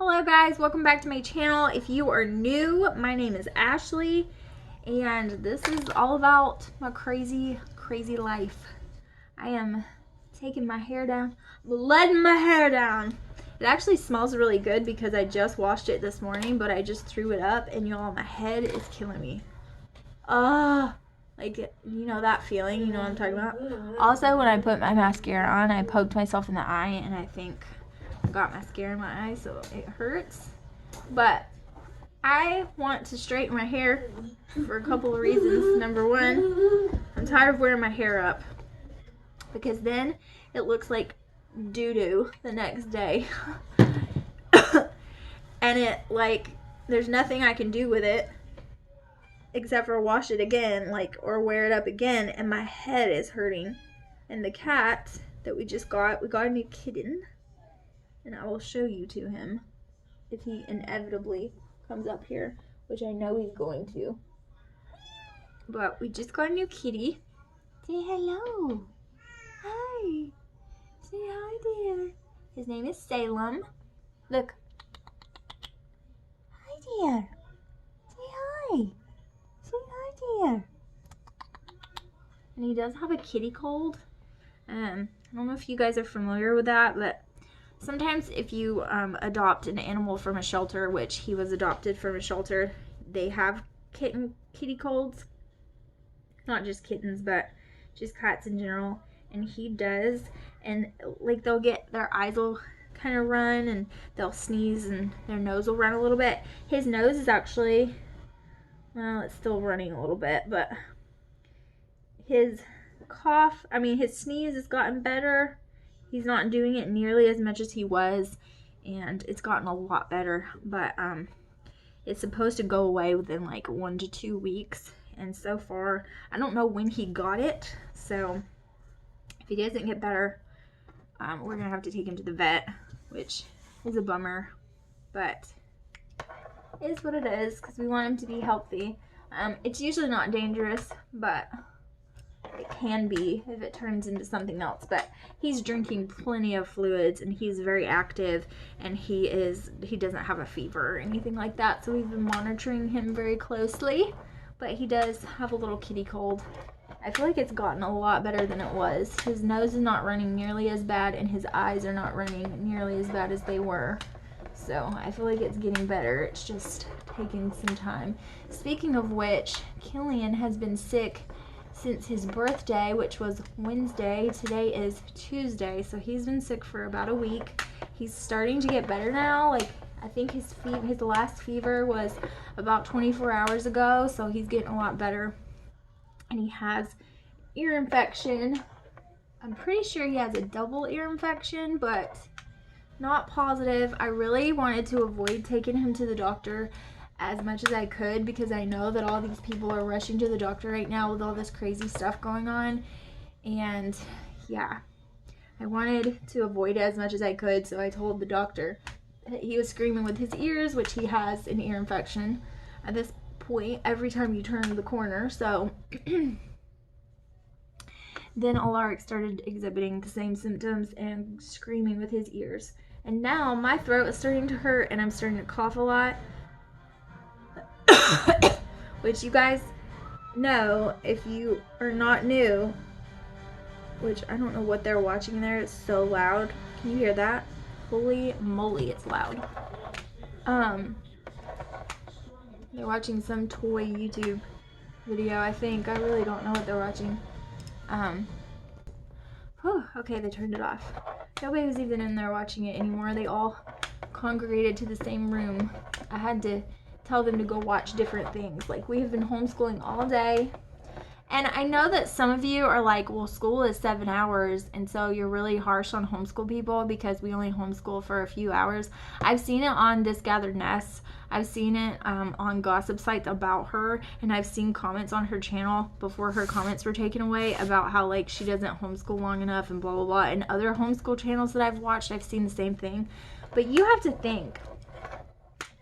Hello guys, welcome back to my channel. If you are new, my name is Ashley and this is all about my crazy life. I am taking my hair down, letting my hair down. It actually smells really good because I just washed it this morning, but I just threw it up and y'all, my head is killing me. Like, you know that feeling, you know what I'm talking about? Also, when I put my mascara on, I poked myself in the eye and I think I got mascara in my eye, so it hurts. But I want to straighten my hair for a couple of reasons. Number one, I'm tired of wearing my hair up because then it looks like doo-doo the next day. And it, like, there's nothing I can do with it except for wash it again, like, or wear it up again, and my head is hurting. And the cat that we got a new kitten, and I will show you to him if he inevitably comes up here, which I know he's going to. But we just got a new kitty. Say hello. Hi. Say hi, dear. His name is Salem. Look. Hi, dear. Say hi. Say hi, dear. And he does have a kitty cold. I don't know if you guys are familiar with that, but sometimes if you adopt an animal from a shelter, which he was adopted from a shelter, they have kitty colds. Not just kittens, but just cats in general. And he does. And like they'll get, their eyes will kind of run and they'll sneeze and their nose will run a little bit. His nose is actually, well, it's still running a little bit, but his his sneeze has gotten better. He's not doing it nearly as much as he was, and it's gotten a lot better, but it's supposed to go away within like 1 to 2 weeks, and so far, I don't know when he got it, so if he doesn't get better, we're gonna have to take him to the vet, which is a bummer, but it is what it is, because we want him to be healthy. It's usually not dangerous, but it can be if it turns into something else. But he's drinking plenty of fluids and he's very active, and he doesn't have a fever or anything like that, so we've been monitoring him very closely. But he does have a little kitty cold. I feel like it's gotten a lot better than it was. His nose is not running nearly as bad and his eyes are not running nearly as bad as they were, so I feel like it's getting better. It's just taking some time. Speaking of which, Killian has been sick since his birthday, which was Wednesday. Today is Tuesday, so he's been sick for about a week. He's starting to get better now. Like, I think his last fever was about 24 hours ago, so he's getting a lot better. And he has ear infection. I'm pretty sure he has a double ear infection, but not positive. I really wanted to avoid taking him to the doctor as much as I could, because I know that all these people are rushing to the doctor right now with all this crazy stuff going on, and yeah, I wanted to avoid it as much as I could. So I told the doctor that he was screaming with his ears, which he has an ear infection at this point every time you turn the corner. So then Alaric started exhibiting the same symptoms and screaming with his ears, and now my throat is starting to hurt and I'm starting to cough a lot. Which you guys know, if you are not new, which I don't know what they're watching there, it's so loud. Can you hear that? Holy moly, it's loud. They're watching some toy YouTube video, I think. I really don't know what they're watching. Okay, they turned it off. Nobody was even in there watching it anymore. They all congregated to the same room. I had to tell them to go watch different things. Like, we have been homeschooling all day, and I know that some of you are like, well, school is 7 hours, and so you're really harsh on homeschool people because we only homeschool for a few hours. I've seen it on This Gathered Nest. I've seen it on gossip sites about her, and I've seen comments on her channel before her comments were taken away about how, like, she doesn't homeschool long enough and blah blah blah. And other homeschool channels that I've watched, I've seen the same thing. But you have to think,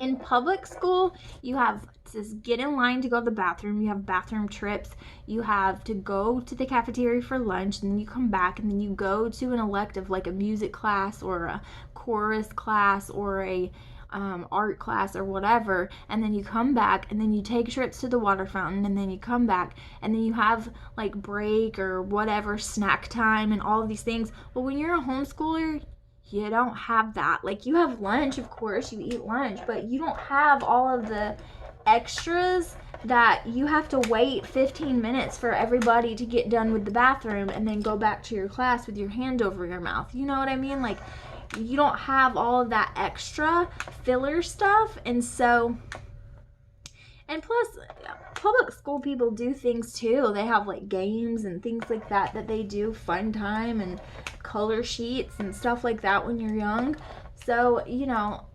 In public school, you have to get in line to go to the bathroom. You have bathroom trips. You have to go to the cafeteria for lunch, and then you come back, and then you go to an elective like a music class or a chorus class or a art class or whatever, and then you come back, and then you take trips to the water fountain, and then you come back, and then you have like break or whatever, snack time, and all of these things. But when you're a homeschooler, you don't have that. Like, you have lunch, of course, you eat lunch, but you don't have all of the extras that you have to wait 15 minutes for everybody to get done with the bathroom and then go back to your class with your hand over your mouth. You know what I mean? Like, you don't have all of that extra filler stuff. And so, and plus, public school people do things too. They have like games and things like that they do, fun time and color sheets and stuff like that when you're young. So, you know,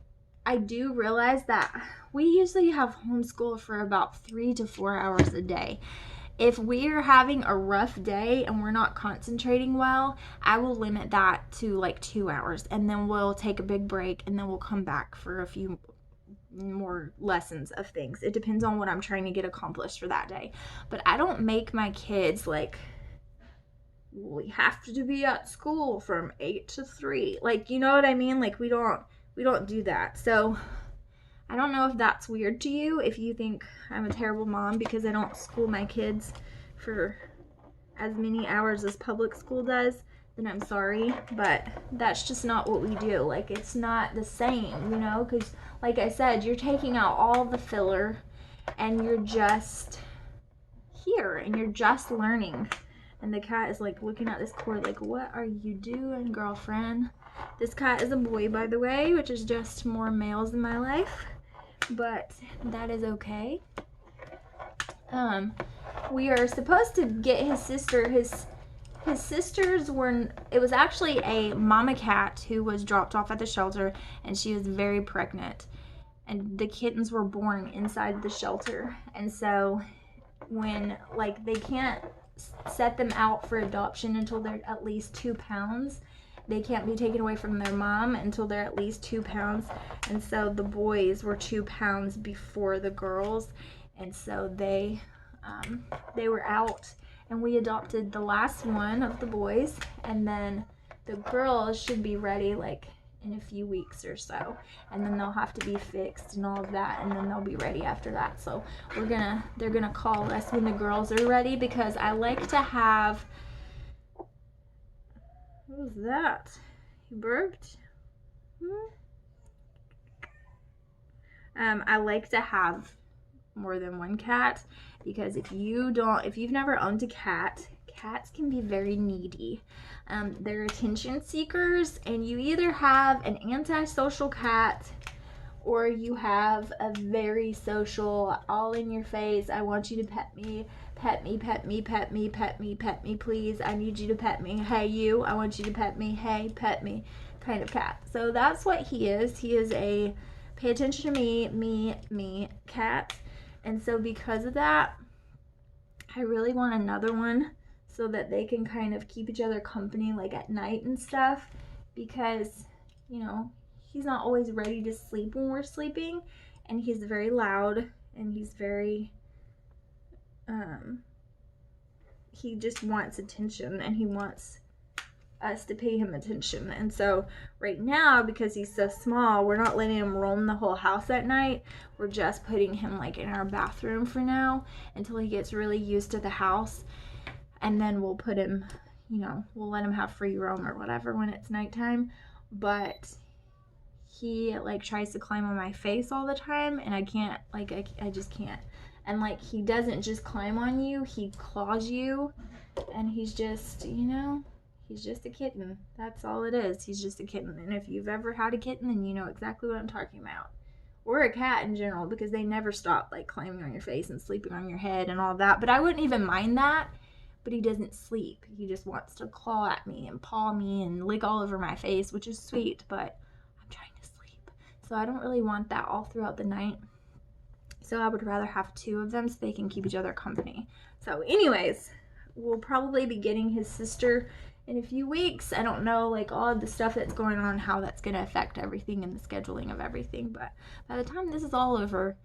I do realize that we usually have homeschool for about 3 to 4 hours a day. If we are having a rough day and we're not concentrating well, I will limit that to like 2 hours, and then we'll take a big break, and then we'll come back for a few more lessons of things. It depends on what I'm trying to get accomplished for that day. But I don't make my kids like, we have to be at school from 8 to 3. Like, you know what I mean? Like, we don't do that. So I don't know if that's weird to you, if you think I'm a terrible mom because I don't school my kids for as many hours as public school does, then I'm sorry, but that's just not what we do. Like, it's not the same, you know, because like I said, you're taking out all the filler and you're just here and you're just learning. And the cat is like looking at this cord like, what are you doing, girlfriend? This cat is a boy, by the way, which is just more males in my life, but that is okay. We are supposed to get his sister, his sisters were, it was actually a mama cat who was dropped off at the shelter, and she was very pregnant, and the kittens were born inside the shelter. And so when, like, they can't set them out for adoption until they're at least 2 pounds. They can't be taken away from their mom until they're at least 2 pounds. And so the boys were 2 pounds before the girls. And so they were out, and we adopted the last one of the boys. And then the girls should be ready like in a few weeks or so. And then they'll have to be fixed and all of that. And then they'll be ready after that. So they're gonna call us when the girls are ready, because I like to have, what was that? You burped? I like to have more than one cat, because if you've never owned a cat, cats can be very needy. They're attention seekers, and you either have an antisocial cat or you have a very social, all in your face, I want you to pet me, pet me, pet me, pet me, pet me, pet me, please, I need you to pet me, hey you, I want you to pet me, hey, pet me, kind of cat. So that's what he is. He is a pay attention to me cat. And so because of that, I really want another one so that they can kind of keep each other company, like at night and stuff, because, you know, he's not always ready to sleep when we're sleeping, and he's very loud, and he's very, he just wants attention, and he wants us to pay him attention. And so right now, because he's so small, we're not letting him roam the whole house at night. We're just putting him like in our bathroom for now until he gets really used to the house, and then we'll put him, you know, we'll let him have free roam or whatever when it's nighttime. But he like tries to climb on my face all the time, and I can't, like, I just can't. And like, he doesn't just climb on you, he claws you, and he's just, you know, he's just a kitten. That's all it is. He's just a kitten. And if you've ever had a kitten, then you know exactly what I'm talking about. Or a cat in general, because they never stop like climbing on your face and sleeping on your head and all that. But I wouldn't even mind that. But he doesn't sleep. He just wants to claw at me and paw me and lick all over my face, which is sweet, but I'm trying to sleep. So I don't really want that all throughout the night. So I would rather have 2 of them so they can keep each other company. So anyways, we'll probably be getting his sister in a few weeks. I don't know, like, all of the stuff that's going on, how that's going to affect everything and the scheduling of everything. But by the time this is all over,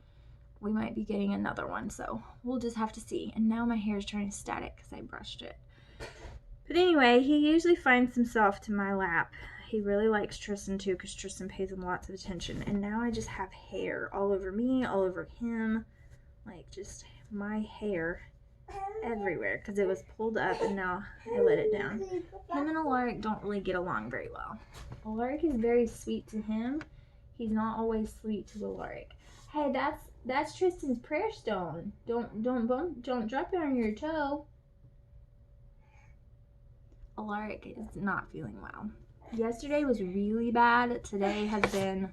we might be getting another one. So we'll just have to see. And now my hair is turning static because I brushed it. But anyway, he usually finds himself to my lap. He really likes Tristan too, because Tristan pays him lots of attention. And now I just have hair all over me, all over him. Like, just my hair everywhere, because it was pulled up and now I let it down. Him and Alaric don't really get along very well. Alaric is very sweet to him. He's not always sweet to Alaric. Hey, that's Tristan's prayer stone. Don't drop it on your toe. Alaric is not feeling well. Yesterday was really bad. Today has been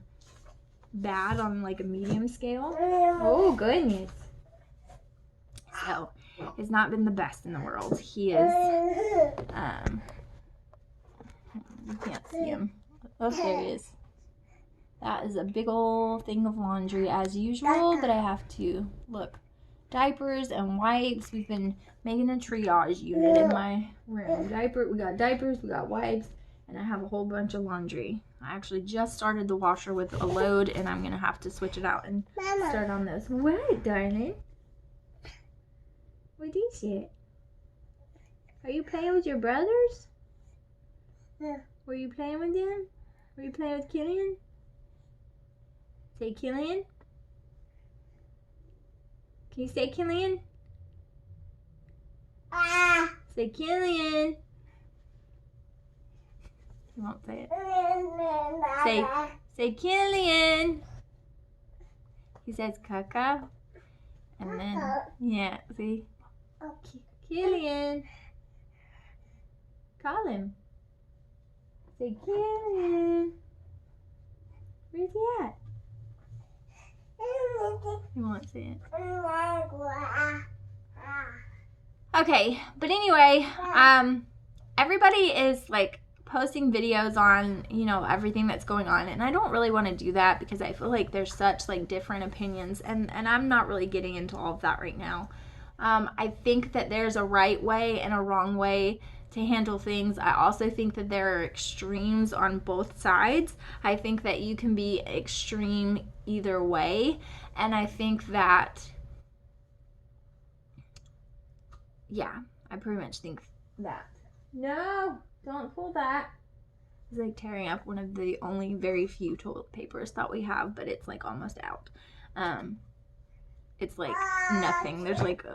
bad on like a medium scale. Oh goodness. So it's not been the best in the world. He is you can't see him. Oh, there he is. That is a big old thing of laundry as usual that I have to look. Diapers and wipes. We've been making a triage unit in my room. We got diapers, we got wipes, and I have a whole bunch of laundry. I actually just started the washer with a load, and I'm gonna have to switch it out and start on those. What, darling? What is it? Are you playing with your brothers? Yeah. Were you playing with them? Were you playing with Killian? Say Killian. Can you say Killian? Say Killian. He won't say it. Say Killian. He says Kaka. And then, yeah, see? Killian. Call him. Say Killian. Where's he at? He won't say it. Okay, but anyway, everybody is like posting videos on, you know, everything that's going on, and I don't really want to do that because I feel like there's such like different opinions, and I'm not really getting into all of that right now. I think that there's a right way and a wrong way to handle things. I also think that there are extremes on both sides. I think that you can be extreme either way, and I think that, yeah, I pretty much think that. No, don't pull that. It's like tearing up one of the only very few toilet papers that we have, but it's like almost out. It's like nothing. There's like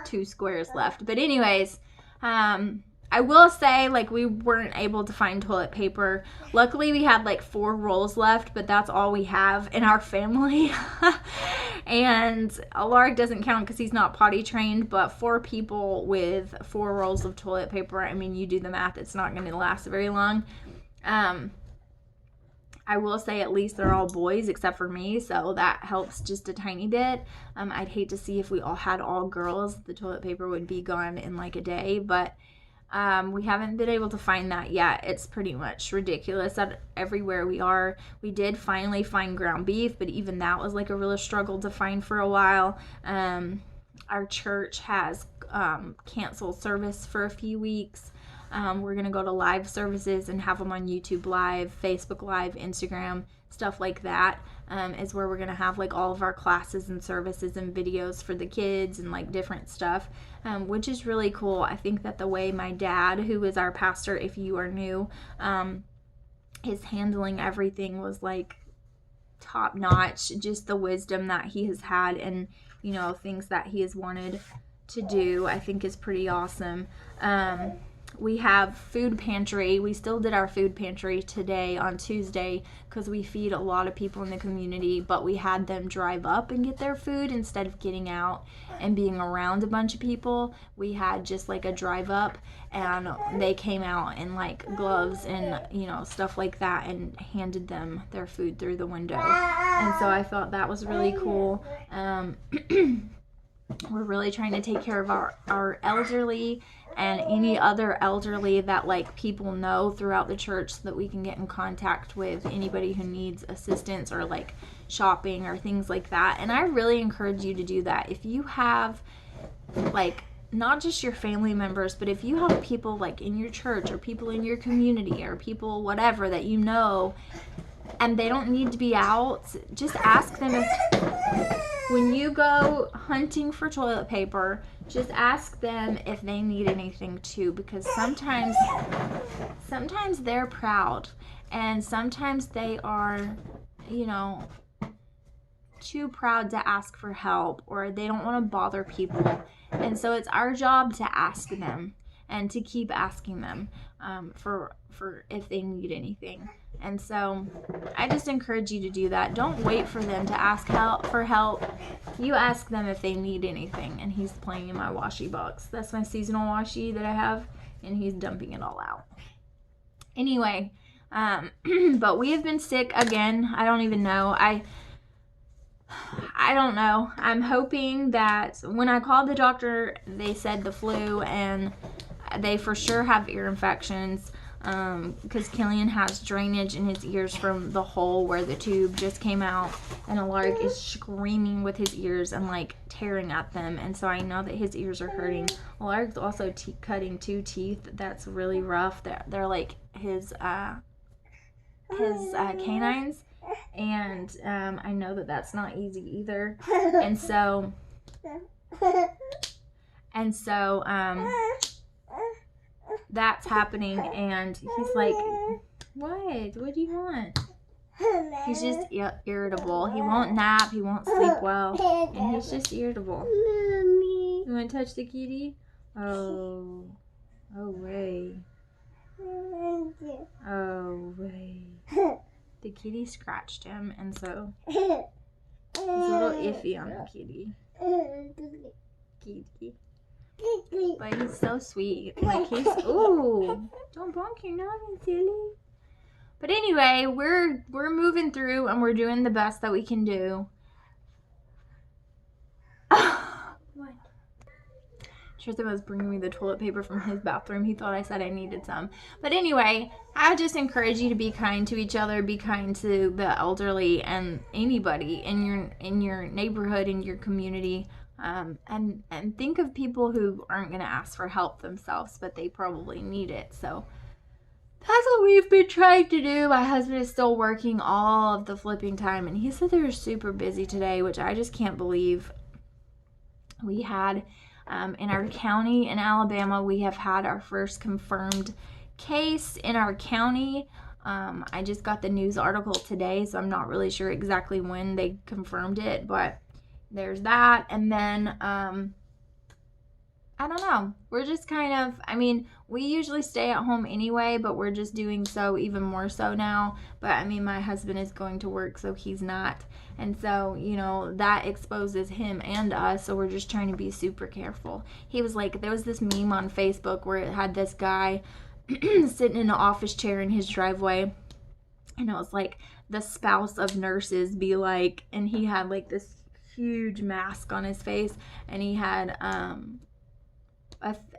2 squares left. But anyways, I will say, like, we weren't able to find toilet paper. Luckily, we had like 4 rolls left, but that's all we have in our family. And Alaric doesn't count because he's not potty trained, but 4 people with 4 rolls of toilet paper, I mean, you do the math, it's not going to last very long. I will say at least they're all boys except for me, so that helps just a tiny bit. I'd hate to see if we all had all girls, the toilet paper would be gone in like a day, but we haven't been able to find that yet. It's pretty much ridiculous that everywhere we are. We did finally find ground beef, but even that was like a real struggle to find for a while. Our church has canceled service for a few weeks. We're going to go to live services and have them on YouTube Live, Facebook Live, Instagram, stuff like that. Is where we're going to have like all of our classes and services and videos for the kids and like different stuff, which is really cool. I think that the way my dad, who is our pastor, if you are new, is handling everything was like top notch. Just the wisdom that he has had and, you know, things that he has wanted to do, I think is pretty awesome. We have food pantry. We still did our food pantry today on Tuesday because we feed a lot of people in the community, but we had them drive up and get their food instead of getting out and being around a bunch of people. We had just like a drive up, and they came out in like gloves and, you know, stuff like that and handed them their food through the window. And so I thought that was really cool. We're really trying to take care of our elderly and any other elderly that like people know throughout the church so that we can get in contact with anybody who needs assistance or like shopping or things like that. And I really encourage you to do that. If you have like not just your family members, but if you have people like in your church or people in your community or people whatever that you know, and they don't need to be out, just ask them if, when you go hunting for toilet paper, just ask them if they need anything too, because sometimes they're proud, and sometimes they are, you know, too proud to ask for help, or they don't want to bother people. And so it's our job to ask them and to keep asking them for if they need anything. And so I just encourage you to do that. Don't wait for them to ask for help. You ask them if they need anything. And he's playing in my washi box. That's my seasonal washi that I have, and he's dumping it all out. Anyway, but we have been sick again. I don't even know. I don't know. I'm hoping that when I called the doctor, they said the flu, and they for sure have ear infections, because Killian has drainage in his ears from the hole where the tube just came out, and Alaric is screaming with his ears and like tearing at them, and so I know that his ears are hurting. Alaric's also cutting 2 teeth. That's really rough. They're like his canines. And I know that that's not easy either. And so that's happening, and he's like, what do you want? He's just irritable. He won't nap, he won't sleep well, and he's just irritable. You want to touch the kitty? Oh way. Oh way. The kitty scratched him, and so he's a little iffy on the kitty. But he's so sweet. Like, he's, ooh, don't bonk your noggin, silly. But anyway, we're moving through, and we're doing the best that we can do. What? Tristan was bringing me the toilet paper from his bathroom. He thought I said I needed some. But anyway, I just encourage you to be kind to each other, be kind to the elderly and anybody in your neighborhood, in your community, and think of people who aren't going to ask for help themselves, but they probably need it. So that's what we've been trying to do. My husband is still working all of the flipping time, and he said they were super busy today, which I just can't believe. We had in our county in Alabama, we have had our first confirmed case in our county. I just got the news article today, so I'm not really sure exactly when they confirmed it, but there's that. And then I don't know. We're just kind of, I mean, we usually stay at home anyway, but we're just doing so even more so now. But I mean, my husband is going to work, so he's not. And so, you know, that exposes him and us. So we're just trying to be super careful. He was like, there was this meme on Facebook where it had this guy sitting in an office chair in his driveway. And it was like, the spouse of nurses be like, and he had like this huge mask on his face, and he had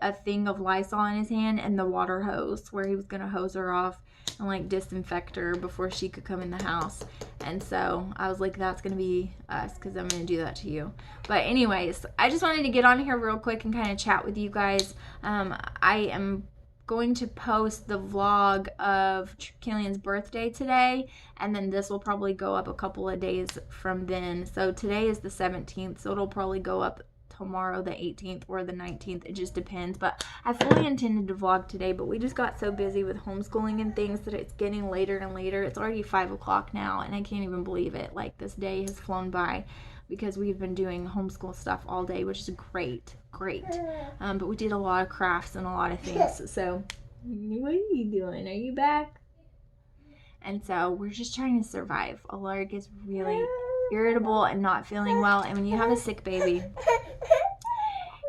a thing of Lysol in his hand and the water hose where he was gonna hose her off and like disinfect her before she could come in the house. And so I was like, that's gonna be us, because I'm gonna do that to you. But anyways, I just wanted to get on here real quick and kind of chat with you guys. I am going to post the vlog of Killian's birthday today, and then this will probably go up a couple of days from then. So today is the 17th, so it'll probably go up tomorrow, the 18th, or the 19th. It just depends. But I fully intended to vlog today, but we just got so busy with homeschooling and things that it's getting later and later. It's already 5 o'clock now, and I can't even believe it. Like, this day has flown by because we've been doing homeschool stuff all day, which is great. But we did a lot of crafts and a lot of things. So what are you doing? Are you back? And so we're just trying to survive. Alaric is really irritable and not feeling well, and when you have a sick baby,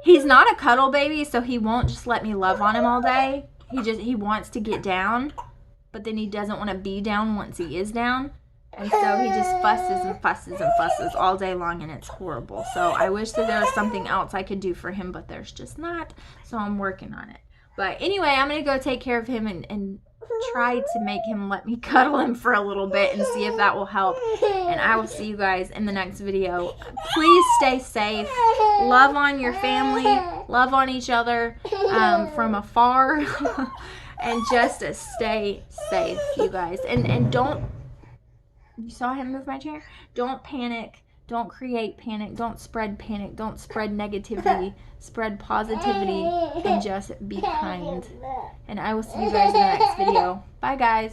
he's not a cuddle baby, so he won't just let me love on him all day. He wants to get down, but then he doesn't want to be down once he is down. And so he just fusses all day long, and it's horrible. So I wish that there was something else I could do for him, but there's just not. So I'm working on it. But anyway, I'm going to go take care of him and try to make him let me cuddle him for a little bit and see if that will help. And I will see you guys in the next video. Please stay safe. Love on your family. love on each other from afar, and just to stay safe, you guys. And don't, you saw him move my chair? Don't panic. Don't create panic. Don't spread panic. Don't spread negativity. Spread positivity, and just be kind. And I will see you guys in the next video. Bye, guys.